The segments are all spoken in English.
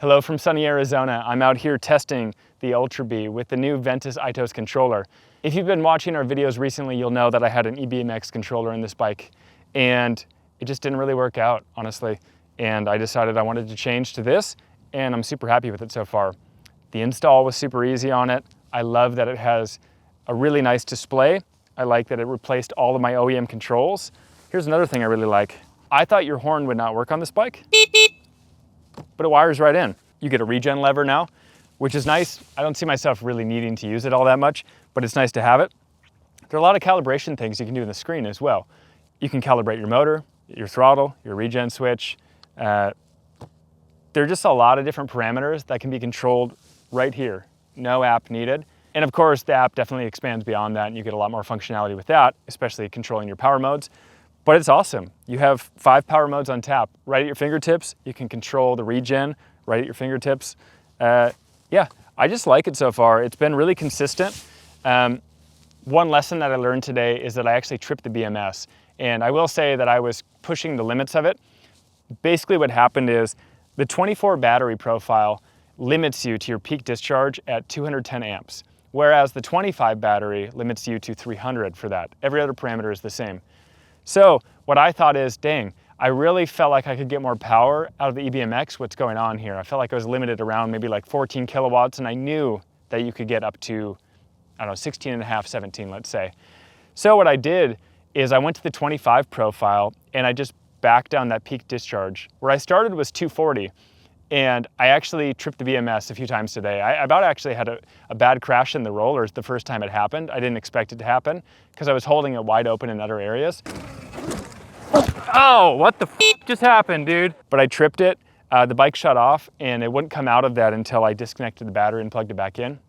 Hello from sunny Arizona. I'm out here testing the Ultra B with the new Ventus Aetos controller. If you've been watching our videos recently, you'll know that I had an EBMX controller in this bike and it just didn't really work out, honestly. And I decided I wanted to change to this and I'm super happy with it so far. The install was super easy on it. I love that it has a really nice display. I like that it replaced all of my OEM controls. Here's another thing I really like. I thought your horn would not work on this bike, but it wires right in. You get a regen lever now, which is nice. I don't see myself really needing to use it all that much, but it's nice to have it. There are a lot of calibration things you can do in the screen as well. You can calibrate your motor, your throttle, your regen switch. There are just a lot of different parameters that can be controlled right here. No app needed. And of course, the app definitely expands beyond that and you get a lot more functionality with that, especially controlling your power modes. But it's awesome. You have 5 power modes on tap. Right at your fingertips, you can control the regen right at your fingertips. Yeah, I just like it so far. It's been really consistent. One lesson that I learned today is that I actually tripped the BMS. And I will say that I was pushing the limits of it. Basically what happened is the 24 battery profile limits you to your peak discharge at 210 amps, whereas the 25 battery limits you to 300 for that. Every other parameter is the same. So what I thought is, dang, I really felt like I could get more power out of the EBMX. What's going on here? I felt like I was limited around maybe like 14 kilowatts, and I knew that you could get up to, I don't know, 16 and a half, 17, let's say. So what I did is I went to the 25 profile and I just backed down that peak discharge. Where I started was 240, and I actually tripped the BMS a few times today. I about actually had a bad crash in the rollers the first time it happened. I didn't expect it to happen because I was holding it wide open in other areas. Oh, what the f just happened, dude? But I tripped it, the bike shut off and it wouldn't come out of that until I disconnected the battery and plugged it back in.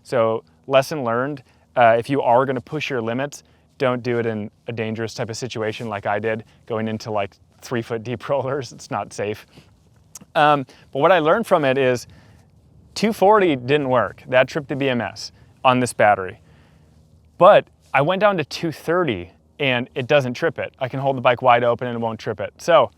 So lesson learned, if you are gonna push your limits, don't do it in a dangerous type of situation like I did, going into like 3-foot deep rollers. It's not safe. But what I learned from it is 240 didn't work. That tripped the BMS on this battery. But I went down to 230 and it doesn't trip it. I can hold the bike wide open and it won't trip it. So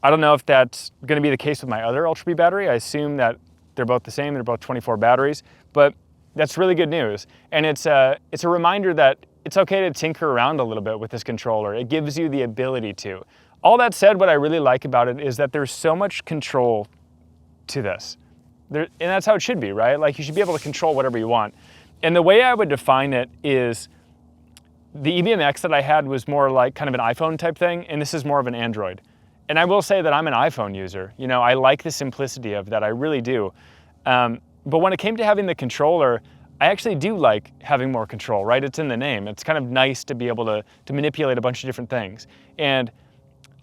I don't know if that's gonna be the case with my other Ultra B battery. I assume that they're both the same. They're both 24 batteries, but that's really good news. And it's a reminder that it's okay to tinker around a little bit with this controller. It gives you the ability to. All that said, what I really like about it is that there's so much control to this. And that's how it should be, right? Like you should be able to control whatever you want. And the way I would define it is the EBMX that I had was more like kind of an iPhone type thing, and this is more of an Android. And I will say that I'm an iPhone user. You know, I like the simplicity of that, I really do. But when it came to having the controller, I actually do like having more control, right? It's in the name. It's kind of nice to be able to manipulate a bunch of different things. And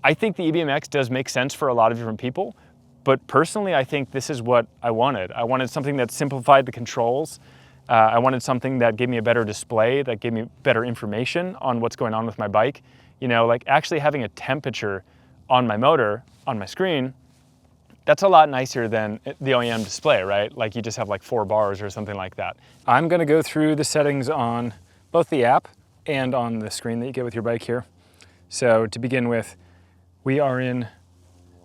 I think the EBMX does make sense for a lot of different people, but personally, I think this is what I wanted. I wanted something that simplified the controls. I wanted something that gave me a better display, that gave me better information on what's going on with my bike. You know, like actually having a temperature on my motor, on my screen, that's a lot nicer than the OEM display, right? Like you just have like 4 bars or something like that. I'm gonna go through the settings on both the app and on the screen that you get with your bike here. So to begin with, we are in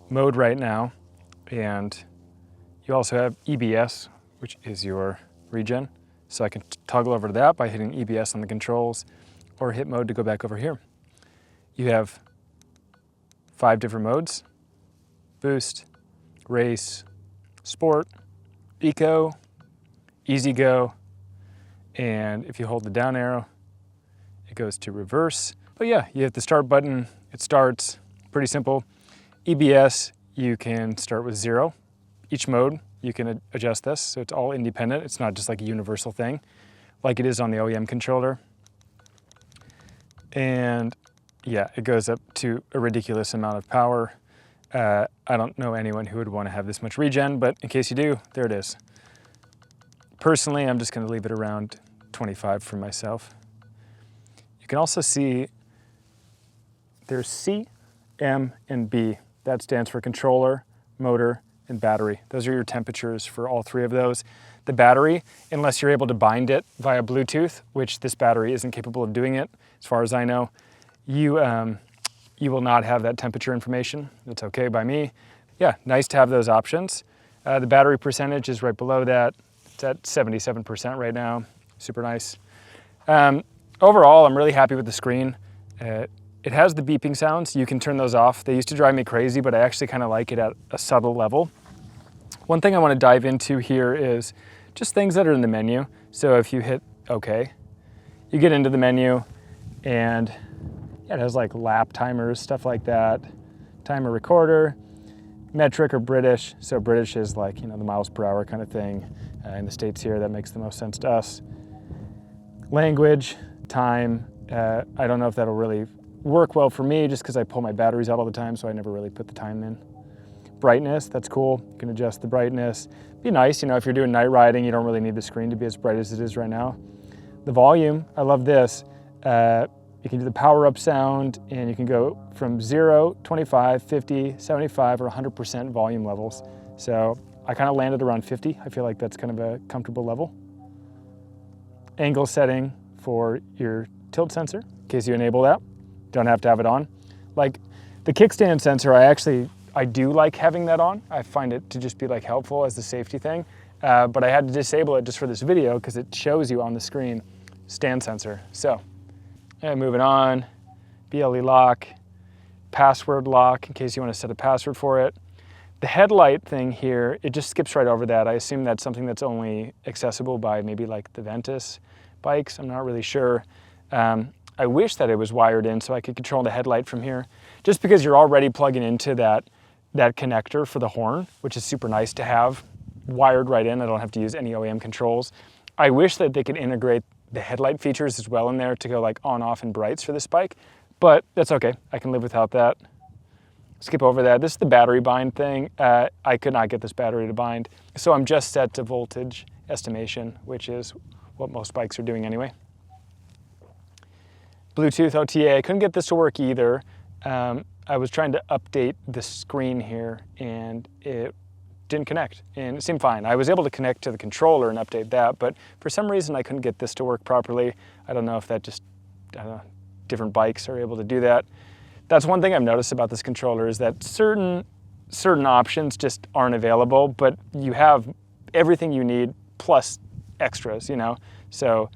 mode right now, and you also have EBS, which is your regen. So I can toggle over to that by hitting EBS on the controls or hit mode to go back over here. You have 5 different modes: boost, race, sport, eco, easy go, and if you hold the down arrow, it goes to reverse. But yeah, you hit the start button, it starts. Pretty simple. EBS, you can start with 0. Each mode, you can adjust this, so it's all independent. It's not just like a universal thing, like it is on the OEM controller. And yeah, it goes up to a ridiculous amount of power. I don't know anyone who would want to have this much regen, but in case you do, there it is. Personally, I'm just going to leave it around 25 for myself. You can also see there's C, M, and B. That stands for controller, motor, and battery. Those are your temperatures for all 3 of those. The battery, unless you're able to bind it via Bluetooth, which this battery isn't capable of doing it, as far as I know, you will not have that temperature information. That's okay by me. Yeah, nice to have those options. The battery percentage is right below that. It's at 77% right now. Super nice. Overall, I'm really happy with the screen. It has the beeping sounds. You can turn those off. They used to drive me crazy, but I actually kind of like it at a subtle level. One thing I want to dive into here is just things that are in the menu. So if you hit OK, you get into the menu, and yeah, it has like lap timers, stuff like that. Timer recorder, metric or British. So British is like, you know, the miles per hour kind of thing. In the States here, that makes the most sense to us. Language, time. I don't know if that'll really work well for me just because I pull my batteries out all the time, so I never really put the time in. Brightness, that's cool. You can adjust the brightness. Be nice, you know, if you're doing night riding, you don't really need the screen to be as bright as it is right now. The volume, I love this. You can do the power up sound, and you can go from 0, 25, 50, 75, or 100% volume levels. So I kind of landed around 50. I feel like that's kind of a comfortable level. Angle setting for your tilt sensor, in case you enable that. Don't have to have it on. Like the kickstand sensor, I do like having that on. I find it to just be like helpful as the safety thing. But I had to disable it just for this video because it shows you on the screen stand sensor. So moving on, BLE lock, password lock in case you want to set a password for it. The headlight thing here, it just skips right over that. I assume that's something that's only accessible by maybe like the Ventus bikes. I'm not really sure. I wish that it was wired in so I could control the headlight from here, just because you're already plugging into that connector for the horn, which is super nice to have wired right in. I don't have to use any OEM controls. I wish that they could integrate the headlight features as well in there to go like on, off, and brights for this bike, but that's okay. I can live without that. Skip over that. This is the battery bind thing. I could not get this battery to bind, so I'm just set to voltage estimation, which is what most bikes are doing anyway. Bluetooth OTA, I couldn't get this to work either. I was trying to update the screen here and it didn't connect, and it seemed fine. I was able to connect to the controller and update that, but for some reason I couldn't get this to work properly. I don't know if that just, I don't know, different bikes are able to do that. That's one thing I've noticed about this controller is that certain options just aren't available, but you have everything you need plus extras, you know? So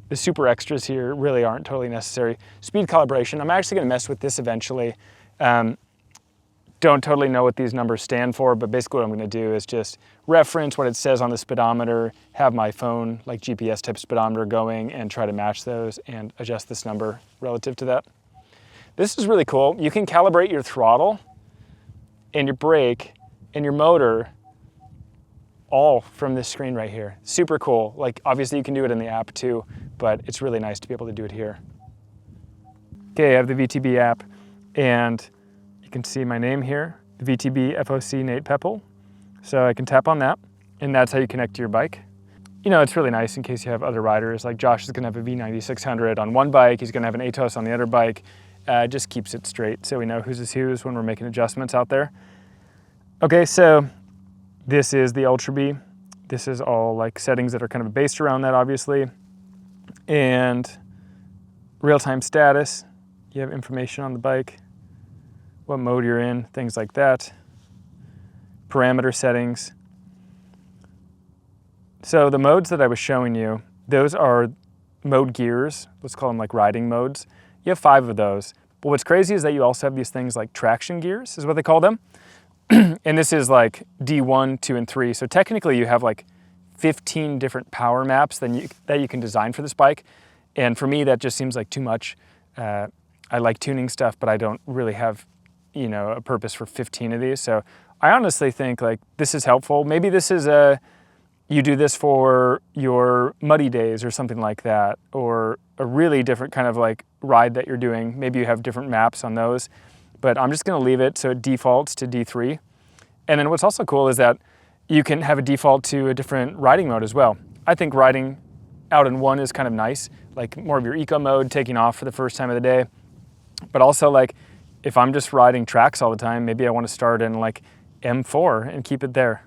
the super extras here really aren't totally necessary. Speed calibration, I'm actually gonna mess with this eventually. Don't totally know what these numbers stand for, but basically what I'm gonna do is just reference what it says on the speedometer, have my phone, like GPS type speedometer going, and try to match those and adjust this number relative to that. This is really cool. You can calibrate your throttle and your brake and your motor all from this screen right here. Super cool. Like obviously you can do it in the app too, but it's really nice to be able to do it here. Okay, I have the VTB app and you can see my name here, VTB FOC Nate Peppel. So I can tap on that and that's how you connect to your bike. You know, it's really nice in case you have other riders. Like Josh is gonna have a V9600 on one bike, he's gonna have an Aetos on the other bike. Just keeps it straight so we know whose is whose when we're making adjustments out there. Okay, so this is the Ultra B. This is all like settings that are kind of based around that obviously. And real-time status, you have information on the bike, what mode you're in, things like that. Parameter settings. So the modes that I was showing you, those are mode gears. Let's call them like riding modes. You have 5 of those. But what's crazy is that you also have these things like traction gears, is what they call them. And this is like D1, 2, and 3. So technically you have like 15 different power maps that you can design for this bike. And for me, that just seems like too much. I like tuning stuff, but I don't really have, you know, a purpose for 15 of these. So I honestly think like this is helpful. Maybe this is you do this for your muddy days or something like that, or a really different kind of like ride that you're doing. Maybe you have different maps on those, but I'm just gonna leave it so it defaults to D3. And then what's also cool is that you can have a default to a different riding mode as well. I think riding out in one is kind of nice, like more of your eco mode, taking off for the first time of the day. But also like, if I'm just riding tracks all the time, maybe I want to start in like M4 and keep it there.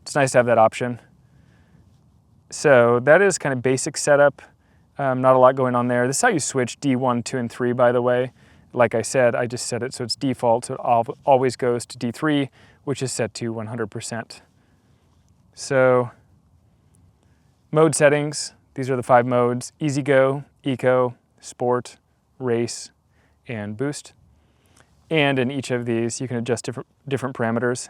It's nice to have that option. So that is kind of basic setup. Not a lot going on there. This is how you switch D1, 2, and 3, by the way. Like I said, I just set it so it's default, so it always goes to D3, which is set to 100%. So mode settings, these are the 5 modes: Easy Go, Eco, Sport, Race, and Boost. And in each of these, you can adjust different parameters.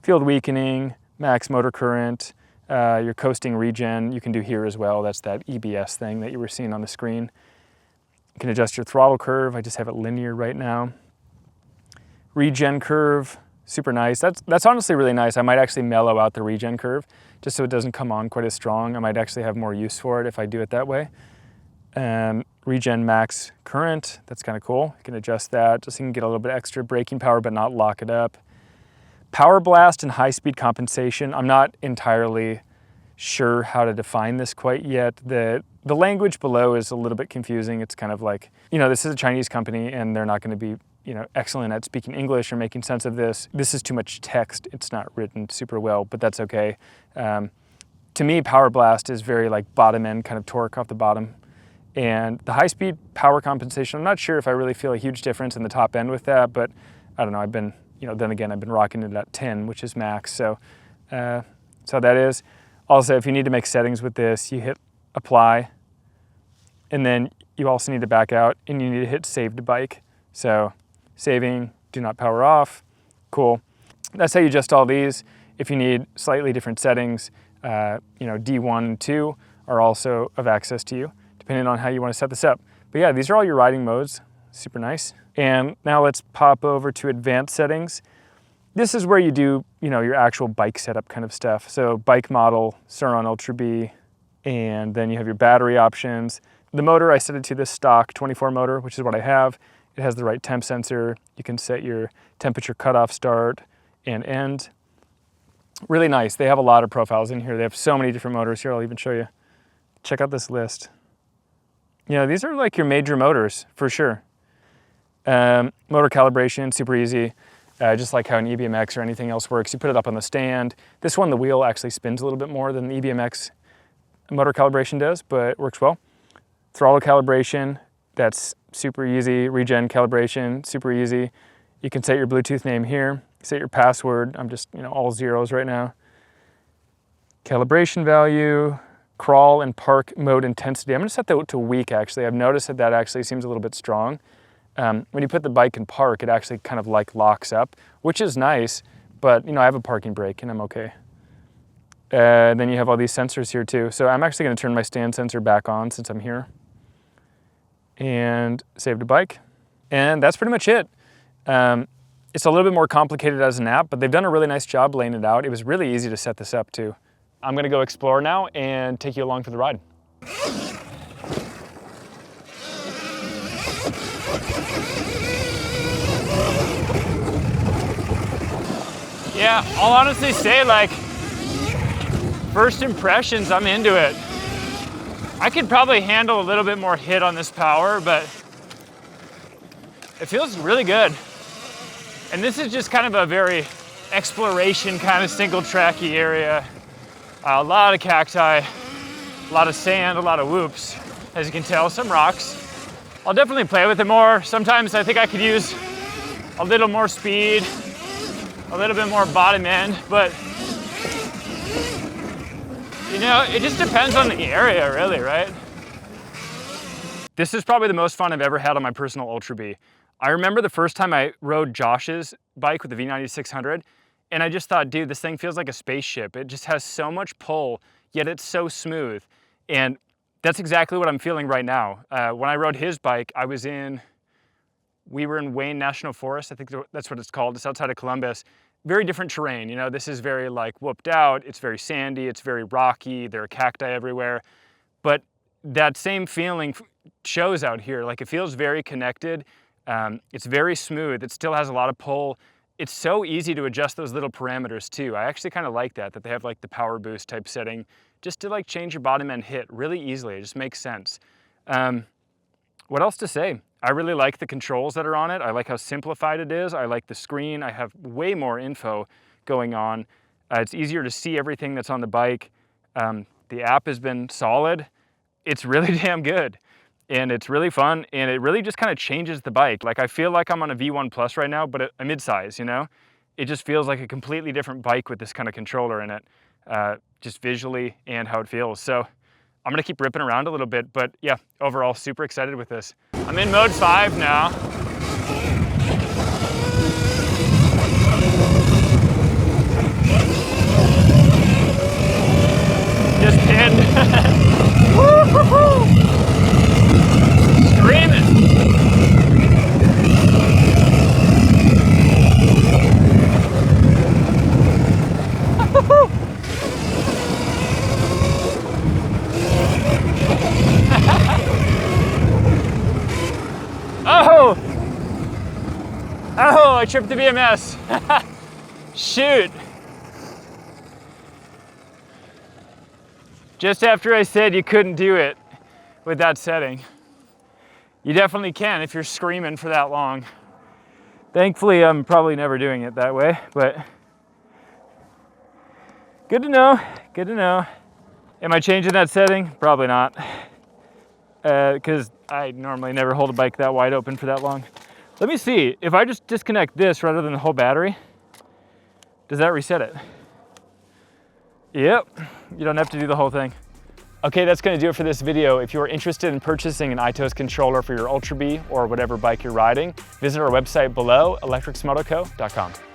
Field weakening, max motor current, your coasting regen, you can do here as well. That's that EBS thing that you were seeing on the screen. You can adjust your throttle curve. I just have it linear right now. Regen curve, super nice. That's honestly really nice. I might actually mellow out the regen curve just so it doesn't come on quite as strong. I might actually have more use for it if I do it that way. Regen max current, that's kind of cool. You can adjust that just so you can get a little bit extra braking power but not lock it up. Power blast and high speed compensation. I'm not entirely sure how to define this quite yet. The language below is a little bit confusing. It's kind of like, you know, this is a Chinese company and they're not going to be, you know, excellent at speaking English or making sense of this. This is too much text. It's not written super well, but that's okay. To me, power blast is very like bottom end kind of torque off the bottom. And the high speed power compensation, I'm not sure if I really feel a huge difference in the top end with that, but I don't know. I've been, you know, then again, I've been rocking it at 10, which is max. So, so that is. Also, if you need to make settings with this, you hit apply, and then you also need to back out and you need to hit save to bike. So saving, do not power off, cool. That's how you adjust all these. If you need slightly different settings, you know, D1 and 2 are also of access to you, depending on how you want to set this up. But yeah, these are all your riding modes, super nice. And now let's pop over to advanced settings. This is where you do, you know, your actual bike setup kind of stuff. So bike model, Surron Ultra B, and then you have your battery options. The motor, I set it to this stock 24 motor, which is what I have. It has the right temp sensor. You can set your temperature cutoff start and end. Really nice. They have a lot of profiles in here. They have so many different motors. Here, I'll even show you. Check out this list. You know, these are like your major motors for sure. Motor calibration, super easy. Just like how an EBMX or anything else works. You put it up on the stand. This one, the wheel actually spins a little bit more than the EBMX motor calibration does, but it works well. Throttle calibration, that's super easy. Regen calibration, super easy. You can set your Bluetooth name here. Set your password. I'm just, you know, all zeros right now. Calibration value, crawl and park mode intensity. I'm gonna set that to weak actually. I've noticed that that actually seems a little bit strong. When you put the bike in park, it actually kind of like locks up, which is nice, but you know, I have a parking brake and I'm okay. Then you have all these sensors here too. So I'm actually gonna turn my stand sensor back on since I'm here. And save to bike. And that's pretty much it. It's a little bit more complicated as an app, but they've done a really nice job laying it out. It was really easy to set this up too. I'm gonna go explore now and take you along for the ride. Yeah, I'll honestly say, like, first impressions, I'm into it. I could probably handle a little bit more hit on this power, but it feels really good. And this is just kind of a very exploration kind of single tracky area. A lot of cacti, a lot of sand, a lot of whoops. As you can tell, some rocks. I'll definitely play with it more. Sometimes I think I could use a little more speed, a little bit more bottom end, but you know, it just depends on the area really, right? This is probably the most fun I've ever had on my personal Ultra B. I remember the first time I rode Josh's bike with the V9600, and I just thought, dude, this thing feels like a spaceship. It just has so much pull, yet it's so smooth. And that's exactly what I'm feeling right now. When I rode his bike, we were in Wayne National Forest, I think that's what it's called. It's outside of Columbus. Very different terrain, you know, this is very like whooped out, it's very sandy, it's very rocky, there are cacti everywhere. But that same feeling shows out here, like it feels very connected. It's very smooth, it still has a lot of pull. It's so easy to adjust those little parameters too. I actually kind of like that they have like the power boost type setting, just to like change your bottom end hit really easily. It just makes sense. What else to say? I really like the controls that are on it. I like how simplified it is. I like the screen. I have way more info going on. It's easier to see everything that's on the bike. The app has been solid. It's really damn good. And it's really fun. And it really just kind of changes the bike. Like I feel like I'm on a V1 Plus right now, but a midsize, you know? It just feels like a completely different bike with this kind of controller in it. just visually and how it feels. So I'm gonna keep ripping around a little bit, but yeah, overall super excited with this. I'm in mode 5 now. Just pinned. Screaming. Oh, I tripped the BMS. Shoot. Just after I said you couldn't do it with that setting. You definitely can if you're screaming for that long. Thankfully, I'm probably never doing it that way, but good to know, good to know. Am I changing that setting? Probably not, because I normally never hold a bike that wide open for that long. Let me see, if I just disconnect this rather than the whole battery, does that reset it? Yep, you don't have to do the whole thing. Okay, that's gonna do it for this video. If you're interested in purchasing an Aetos controller for your Ultra B or whatever bike you're riding, visit our website below, electrixmotoco.com.